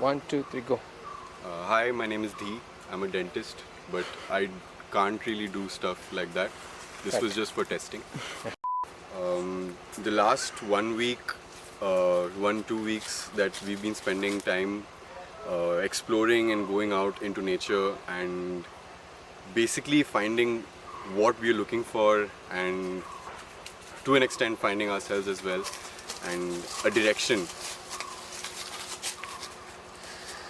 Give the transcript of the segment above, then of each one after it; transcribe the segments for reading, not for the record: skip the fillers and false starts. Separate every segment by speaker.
Speaker 1: One, two, three, go.
Speaker 2: Hi, my name is Dhi. I'm a dentist, but I can't really do stuff like that. This was just for testing. The last 1 week, 2 weeks that we've been spending time exploring and going out into nature and basically finding what we're looking for and to an extent finding ourselves as well and a direction.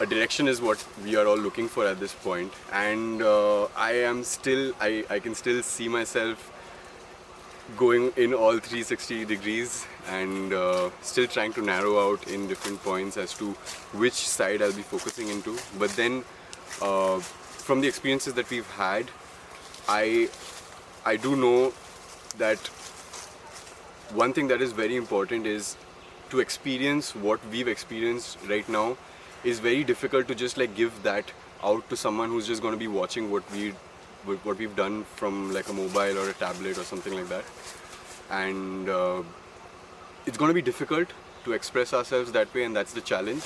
Speaker 2: A direction is what we are all looking for at this point, and I can still see myself going in all 360 degrees and still trying to narrow out in different points as to which side I'll be focusing into. But then from the experiences that we've had, I do know that one thing that is very important is to experience what we've experienced right now is very difficult to just like give that out to someone who's just going to be watching what we've done from like a mobile or a tablet or something like that. And it's going to be difficult to express ourselves that way, and that's the challenge.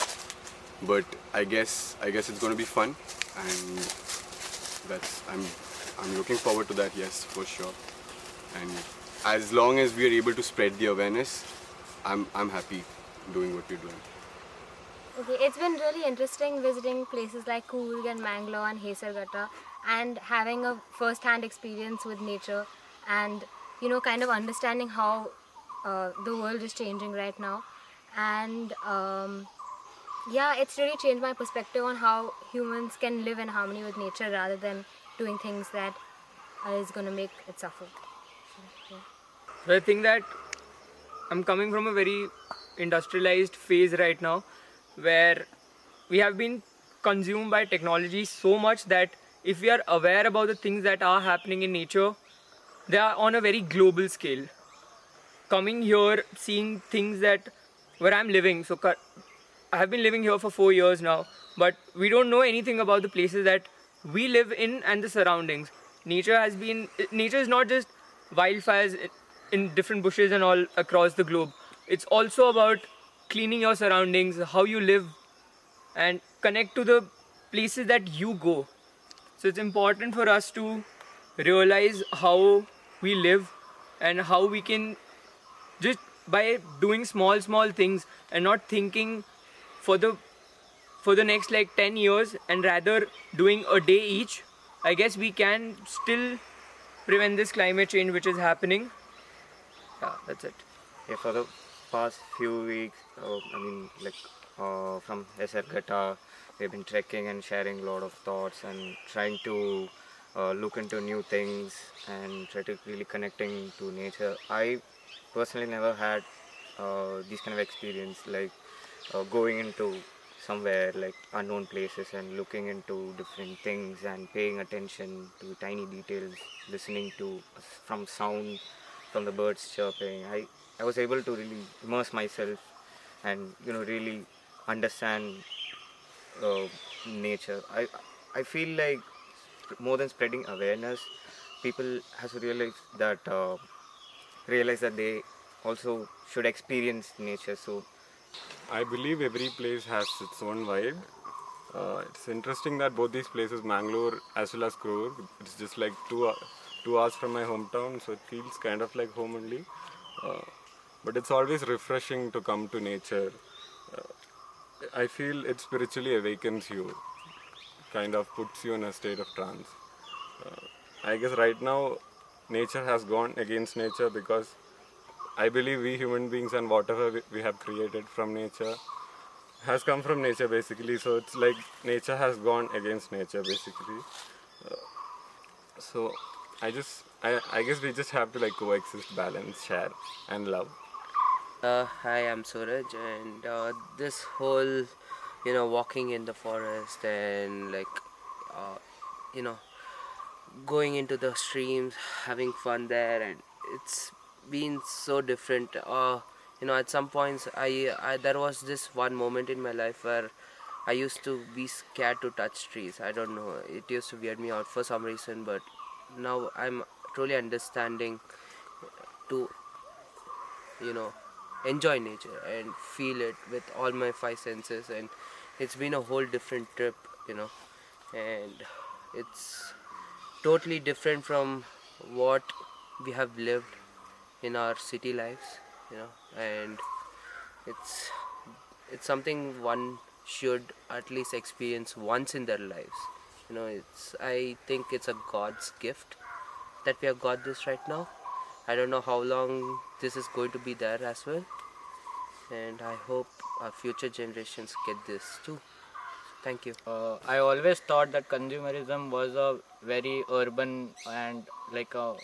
Speaker 2: But I guess it's going to be fun, and I'm looking forward to that. Yes, for sure. And as long as we are able to spread the awareness, I'm happy doing what we're doing.
Speaker 3: Okay, it's been really interesting visiting places like Coorg and Mangalore and Hesarghatta and having a first-hand experience with nature and kind of understanding how the world is changing right now. And yeah, it's really changed my perspective on how humans can live in harmony with nature rather than doing things that is going to make it suffer. So, yeah.
Speaker 4: So I think that I'm coming from a very industrialized phase right now where we have been consumed by technology so much that if we are aware about the things that are happening in nature, they are on a very global scale. Coming here, seeing things that where I'm living, so I have been living here for 4 years now, but we don't know anything about the places that we live in and the surroundings. Nature is not just wildfires in different bushes and all across the globe. It's also about cleaning your surroundings, how you live, and connect to the places that you go. So it's important for us to realize how we live and how we can just by doing small things and not thinking for the next like 10 years and rather doing a day each, I guess we can still prevent this climate change which is happening. Yeah, that's it.
Speaker 5: Yeah, for the past few weeks, from Esargata, we've been trekking and sharing a lot of thoughts and trying to look into new things and try to really connecting to nature. I personally never had this kind of experience, like going into somewhere like unknown places and looking into different things and paying attention to tiny details, listening to from sound from the birds chirping. I was able to really immerse myself and really understand nature. I feel like more than spreading awareness, people has to realize that they also should experience nature. So
Speaker 2: I believe every place has its own vibe. It's interesting that both these places, Mangalore as well as Kurg, it's just like 2 hours from my hometown, so it feels kind of like home only. But it's always refreshing to come to nature. I feel it spiritually awakens you, kind of puts you in a state of trance. I guess right now nature has gone against nature because I believe we human beings and whatever we have created from nature has come from nature basically. So it's like nature has gone against nature basically. So I guess we just have to like coexist, balance, share, and love.
Speaker 6: Hi, I'm Suraj, and this whole, walking in the forest and uh, you know, going into the streams, having fun there, and it's been so different. At some points, I there was this one moment in my life where I used to be scared to touch trees. I don't know, it used to weird me out for some reason, but now I'm truly understanding to you know enjoy nature and feel it with all my five senses and it's been a whole different trip, you know, and it's totally different from what we have lived in our city lives, you know, and it's it's something one should at least experience once in their lives. You know, I think it's a God's gift that we have got this right now. I don't know how long this is going to be there as well, and I hope our future generations get this too. Thank you.
Speaker 4: I always thought that consumerism was a very urban and like a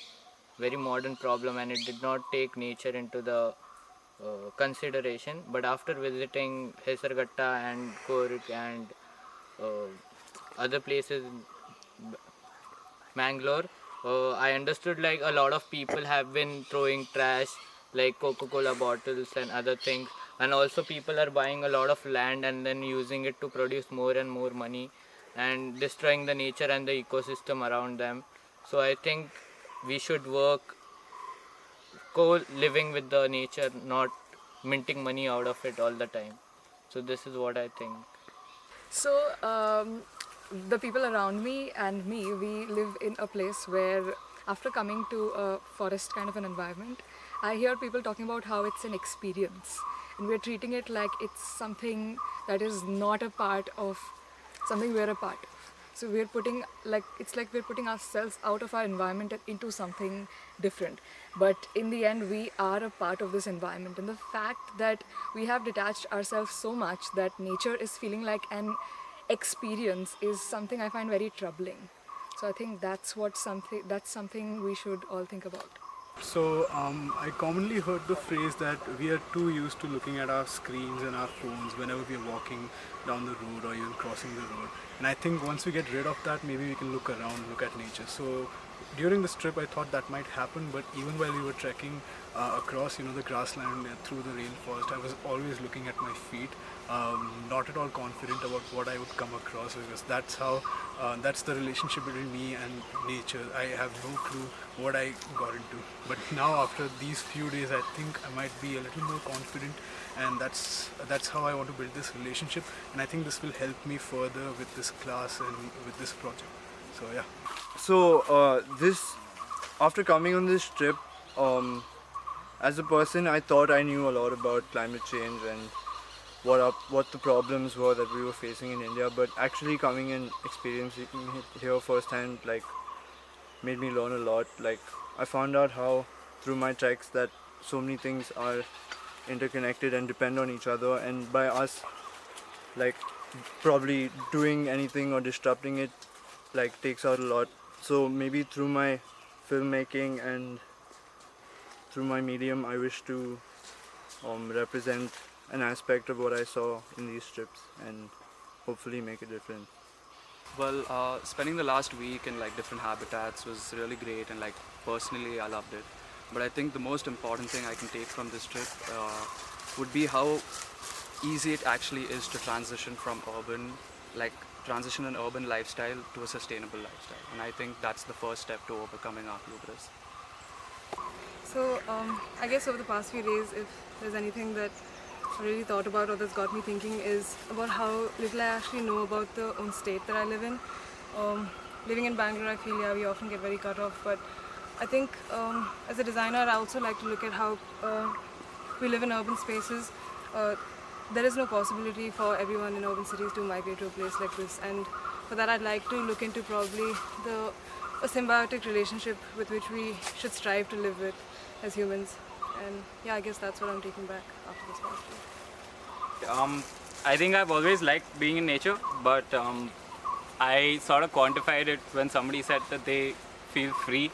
Speaker 4: very modern problem, and it did not take nature into the consideration. But after visiting Hesarghatta and Kurg and uh, other places, Mangalore, I understood like a lot of people have been throwing trash like Coca-Cola bottles and other things, and also people are buying a lot of land and then using it to produce more and more money and destroying the nature and the ecosystem around them. So I think we should work co-living with the nature, not minting money out of it all the time. So this is what I think.
Speaker 1: So, the people around me and me, we live in a place where, after coming to a forest kind of an environment, I hear people talking about how it's an experience, and we're treating it like it's something that is not a part of something we're a part of. So we're putting it's like we're putting ourselves out of our environment and into something different. But in the end, we are a part of this environment, and the fact that we have detached ourselves so much that nature is feeling like an experience is something I find very troubling. So I think that's something we should all think about.
Speaker 7: So I commonly heard the phrase that we are too used to looking at our screens and our phones whenever we are walking down the road or even crossing the road. And I think once we get rid of that, maybe we can look around, look at nature. So during this trip, I thought that might happen, but even while we were trekking across, the grassland through the rainforest, I was always looking at my feet, not at all confident about what I would come across, because that's the relationship between me and nature. I have no clue what I got into. But now after these few days, I think I might be a little more confident, and that's how I want to build this relationship. And I think this will help me further with this class and with this project. So yeah.
Speaker 8: So after coming on this trip, as a person, I thought I knew a lot about climate change and what the problems were that we were facing in India. But actually coming and experiencing it here firsthand, like, made me learn a lot. Like, I found out how through my treks that so many things are interconnected and depend on each other, and by us like probably doing anything or disrupting it like takes out a lot. So maybe through my filmmaking and through my medium, I wish to represent an aspect of what I saw in these trips and hopefully make a difference.
Speaker 9: Well, spending the last week in like different habitats was really great, and like personally I loved it. But I think the most important thing I can take from this trip would be how easy it actually is to transition from transition an urban lifestyle to a sustainable lifestyle. And I think that's the first step to overcoming our hubris.
Speaker 1: So I guess over the past few days, if there's anything that I really thought about or that's got me thinking, is about how little I actually know about the own state that I live in. Living in Bangalore, I feel we often get very cut off, but I think as a designer, I also like to look at how we live in urban spaces. There is no possibility for everyone in urban cities to migrate to a place like this, and for that I'd like to look into probably a symbiotic relationship with which we should strive to live with as humans. And yeah, I guess that's what I'm taking back after this past week.
Speaker 9: I think I've always liked being in nature, but I sort of quantified it when somebody said that they feel free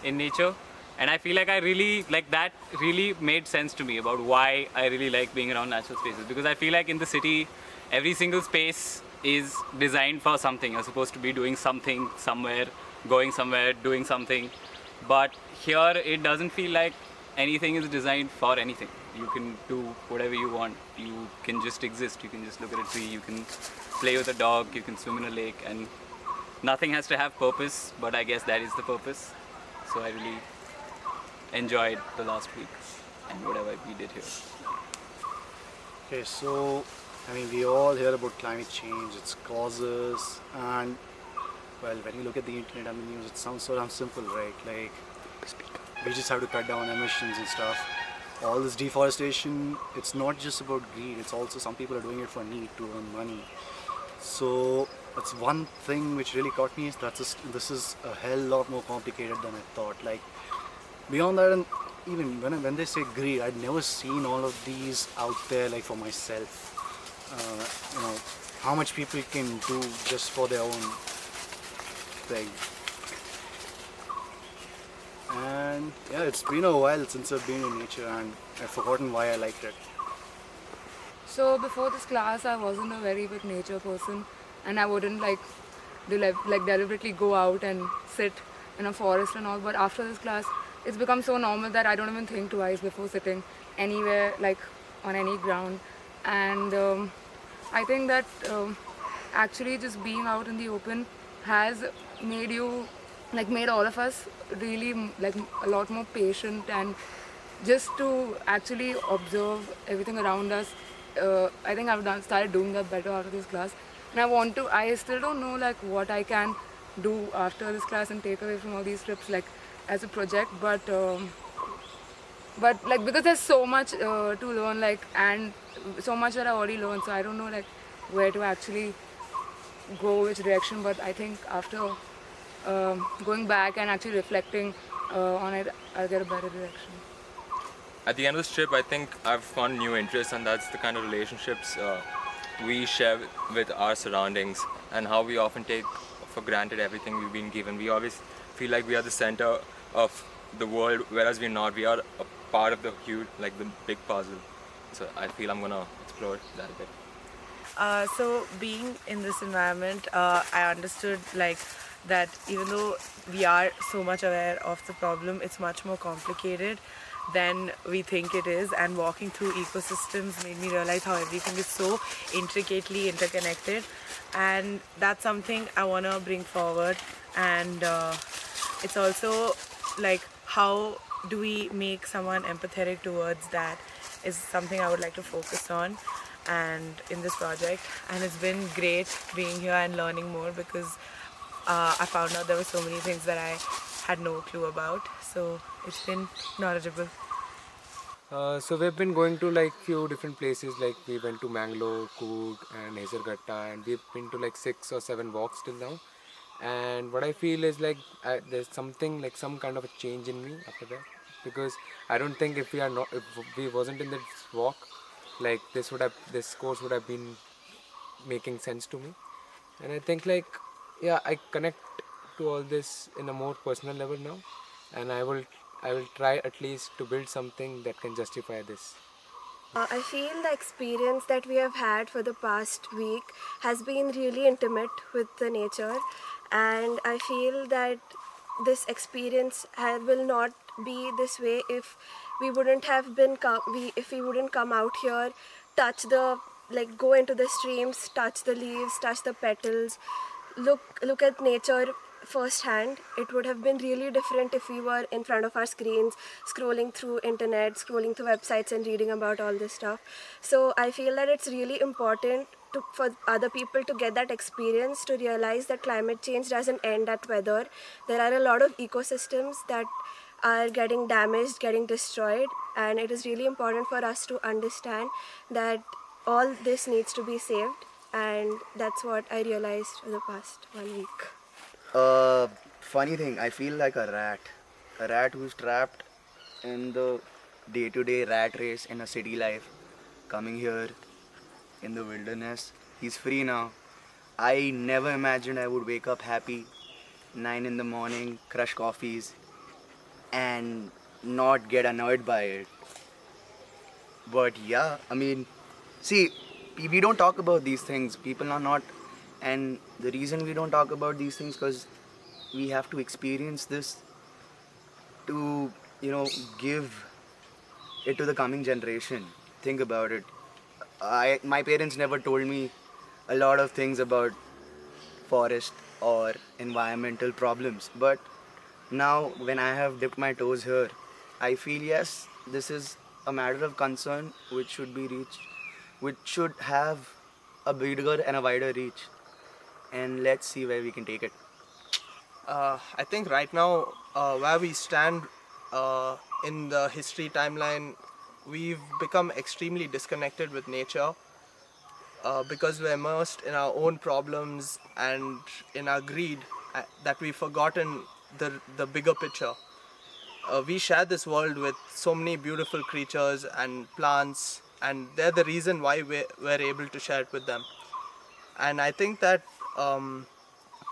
Speaker 9: in nature. And I feel like that really made sense to me about why I really like being around natural spaces. Because I feel like in the city, every single space is designed for something. You're supposed to be doing something somewhere, going somewhere, doing something. But here, it doesn't feel like anything is designed for anything. You can do whatever you want. You can just exist. You can just look at a tree. You can play with a dog. You can swim in a lake. And nothing has to have purpose, but I guess that is the purpose. So I really enjoyed the last week and whatever we did here.
Speaker 10: Okay, so I mean, we all hear about climate change, its causes, and well, when you look at the internet and the news, it sounds so damn simple, right? Like, we just have to cut down emissions and stuff. All this deforestation, it's not just about greed, it's also some people are doing it for need to earn money. So that's one thing which really caught me is that this is a hell lot more complicated than I thought. Like, beyond that, and even when they say greed, I'd never seen all of these out there like for myself. How much people can do just for their own thing. And yeah, it's been a while since I've been in nature and I've forgotten why I liked it.
Speaker 1: So before this class, I wasn't a very big nature person, and I wouldn't like deliberately go out and sit in a forest and all. But after this class, it's become so normal that I don't even think twice before sitting anywhere, like on any ground. And I think that actually just being out in the open has made all of us really like a lot more patient, and just to actually observe everything around us. I think started doing that better after this class, and I still don't know like what I can do after this class and take away from all these trips like as a project, but like because there's so much to learn, like, and so much that I already learned, so I don't know like where to actually go, which direction. But I think after going back and actually reflecting on it, I'll get a better direction.
Speaker 11: At the end of this trip, I think I've found new interests, and that's the kind of relationships we share with our surroundings, and how we often take for granted everything we've been given. We always feel like we are the center of the world, whereas we're not. We are a part of the huge, like the big puzzle. So I feel I'm gonna explore that a bit.
Speaker 12: So being in this environment, I understood like that even though we are so much aware of the problem, it's much more complicated than we think it is, and walking through ecosystems made me realize how everything is so intricately interconnected, and that's something I want to bring forward. And it's also like, how do we make someone empathetic towards that is something I would like to focus on and in this project. And it's been great being here and learning more, because I found out there were so many things that I had no clue about, so it's been knowledgeable.
Speaker 13: So we've been going to like few different places, like we went to Mangalore, Coorg and Hazargatta, and we've been to like 6 or 7 walks till now. And what I feel is like there's something like some kind of a change in me after that, because I don't think if we wasn't in this walk, like this course would have been making sense to me. And I think like, yeah, I connect to all this in a more personal level now, and I will try at least to build something that can justify this.
Speaker 14: I feel the experience that we have had for the past week has been really intimate with the nature, and I feel that this experience will not be this way if we wouldn't have been if we wouldn't come out here, go into the streams, touch the leaves, touch the petals, look at nature firsthand. It would have been really different if we were in front of our screens, scrolling through internet, scrolling through websites and reading about all this stuff. So I feel that it's really important for other people to get that experience, to realize that climate change doesn't end at weather. There are a lot of ecosystems that are getting damaged, getting destroyed, and it is really important for us to understand that all this needs to be saved, and that's what I realized for the past 1 week.
Speaker 15: Funny thing, I feel like a rat who's trapped in the day-to-day rat race in a city life, coming here in the wilderness. He's free now. I never imagined I would wake up happy, 9 in the morning, crush coffees, and not get annoyed by it. But yeah, I mean, see, we don't talk about these things. People are not, and the reason we don't talk about these things because we have to experience this to, give it to the coming generation. Think about it. My parents never told me a lot of things about forest or environmental problems, but now when I have dipped my toes here, I feel yes, this is a matter of concern which should be reached, which should have a bigger and a wider reach, and let's see where we can take it.
Speaker 16: I think right now, where we stand in the history timeline, we've become extremely disconnected with nature because we're immersed in our own problems and in our greed that we've forgotten the bigger picture. We share this world with so many beautiful creatures and plants, and they're the reason why we're able to share it with them. And I think that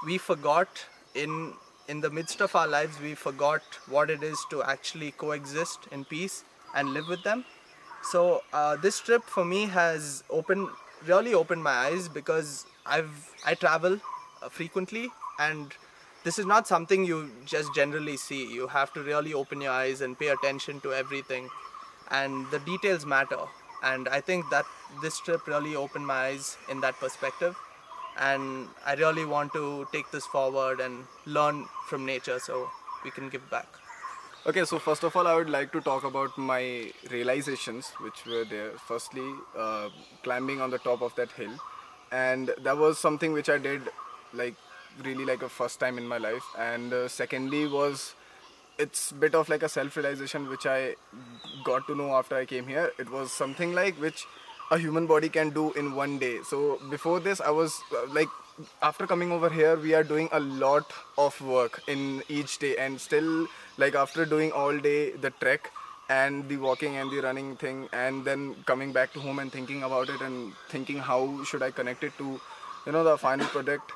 Speaker 16: we forgot in the midst of our lives, we forgot what it is to actually coexist in peace and live with them. So this trip for me has really opened my eyes, because I travel frequently, and this is not something you just generally see. You have to really open your eyes and pay attention to everything, and the details matter. And I think that this trip really opened my eyes in that perspective, and I really want to take this forward and learn from nature so we can give back.
Speaker 7: Okay, so first of all, I would like to talk about my realizations which were there. Firstly, climbing on the top of that hill, and that was something which I did like really like a first time in my life. And secondly was, it's bit of like a self-realization which I got to know after I came here. It was something like which a human body can do in one day. So before this I was like, after coming over here we are doing a lot of work in each day, and still like after doing all day the trek and the walking and the running thing, and then coming back to home and thinking about it and thinking how should I connect it to the final product.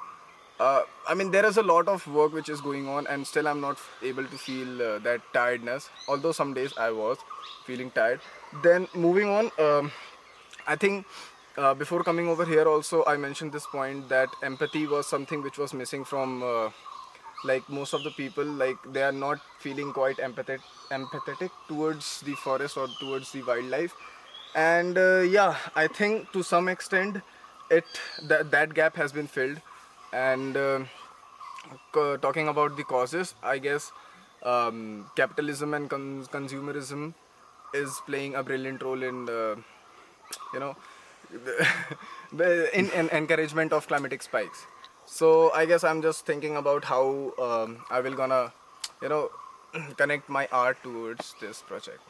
Speaker 7: I mean, there is a lot of work which is going on, and still I'm not able to feel that tiredness, although some days I was feeling tired. Then moving on, I think before coming over here also I mentioned this point that empathy was something which was missing from like most of the people. Like they are not feeling quite empathetic towards the forest or towards the wildlife. And yeah, I think to some extent that gap has been filled. And talking about the causes, I guess capitalism and consumerism is playing a brilliant role in in encouragement of climatic spikes. So I guess I'm just thinking about how I will gonna connect my art towards this project.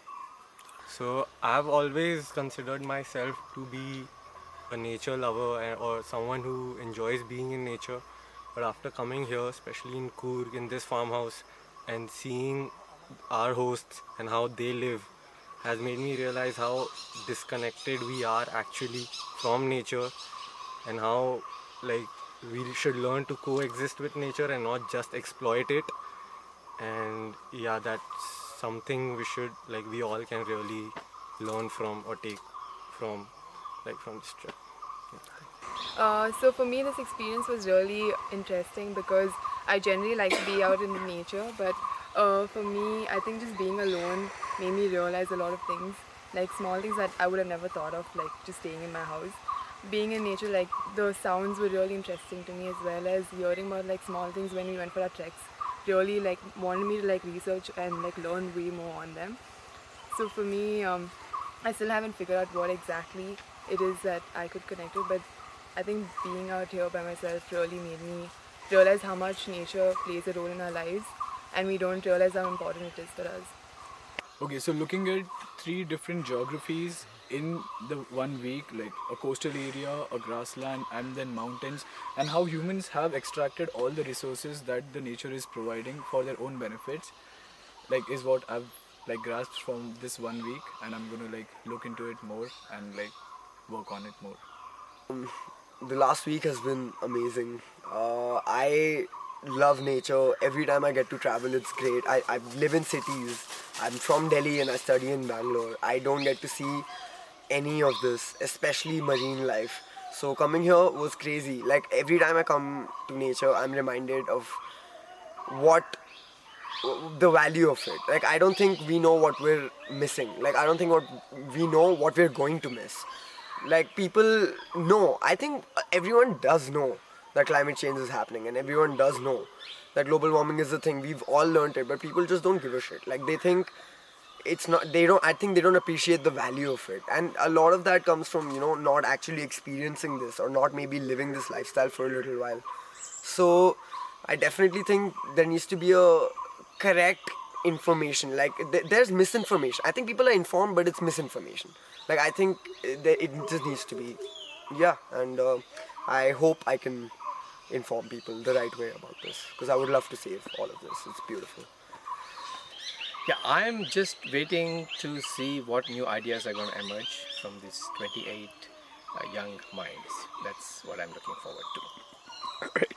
Speaker 17: So I've always considered myself to be a nature lover or someone who enjoys being in nature. But after coming here, especially in Coorg, in this farmhouse, and seeing our hosts and how they live, has made me realize how disconnected we are actually from nature, and how like we should learn to coexist with nature and not just exploit it. And yeah, that's something we all can really learn from or take from from this trip.
Speaker 1: So for me, this experience was really interesting because I generally like to be out in nature, but for me, I think just being alone made me realize a lot of things, like small things that I would have never thought of, like just staying in my house. Being in nature, like the sounds were really interesting to me, as well as hearing about like small things when we went for our treks. Really like wanted me to like research and like learn way more on them. So for me, I still haven't figured out what exactly it is that I could connect with, but I think being out here by myself really made me realize how much nature plays a role in our lives, and we don't realize how important it is for us.
Speaker 7: Okay, so looking at 3 different geographies in the 1 week, like a coastal area, a grassland, and then mountains, and how humans have extracted all the resources that the nature is providing for their own benefits, like is what I've like grasped from this 1 week, and I'm gonna like look into it more and like work on it more.
Speaker 18: The last week has been amazing. I love nature. Every time I get to travel, it's great. I live in cities. I'm from Delhi and I study in Bangalore. I don't get to see any of this, especially marine life. So coming here was crazy. Like every time I come to nature, I'm reminded of what the value of it. Like I don't think we know what we're missing. Like I don't think we know what we're going to miss. Like people know, I think everyone does know that climate change is happening, and everyone does know that global warming is a thing. We've all learned it, but people just don't give a shit. Like they think it's not, they don't, I think they don't appreciate the value of it. And a lot of that comes from, you know, not actually experiencing this or not maybe living this lifestyle for a little while. So I definitely think there needs to be a correct information. Like there's misinformation. I think people are informed, but it's misinformation. Like I think it just needs to be, yeah. And I hope I can inform people the right way about this, because I would love to save all of this. It's beautiful.
Speaker 19: Yeah, I'm just waiting to see what new ideas are going to emerge from these 28 young minds. That's what I'm looking forward to.